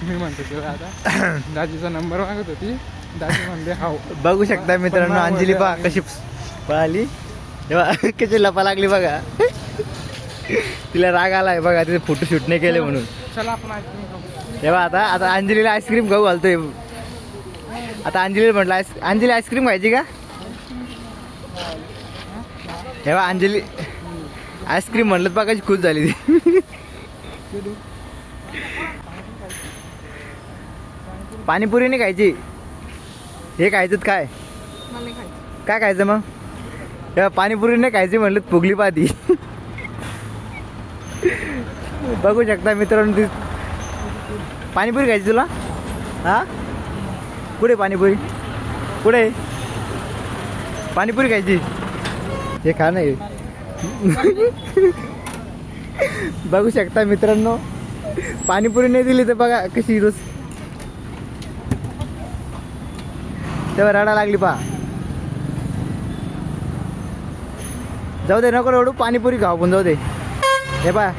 मी म्हणतो तुला आता दाजीचा नंबर मागत होती, दाजी म्हणले हाव. बघू शकता मित्रांनो, अंजली पहा कशी पळाली तेव्हा, कशी लपा लागली बघा. तिला राग आलाय बघा, तिथे फोटोशूट नाही केले म्हणून. चला आपण आईस्क्रीम खाऊ. तेव्हा आता अंजलीला आईस्क्रीम खाऊ घालतोय. आता अंजलीला म्हटलं अंजली आईस्क्रीम खायची का? तेव्हा अंजली आईस्क्रीम म्हटलं बघा कशी खुश झाली ती. पाणीपुरी नाही खायची, हे खायचं काय? काय खायचं मग? तेव्हा पाणीपुरी नाही खायची म्हणलं फुगली पाती. बघू शकता मित्रांनो, ती पाणीपुरी खायची तुला? हा, कुठे पाणीपुरी? कुठे पाणीपुरी खायची? हे खा नाही. बघू शकता मित्रांनो, पाणीपुरी नाही दिली तर बघा कशी रोज तेव्हा रडा लागली पहा. जाऊ दे, नको रडू, पाणीपुरी खाऊ पण जाऊ दे. हे पहा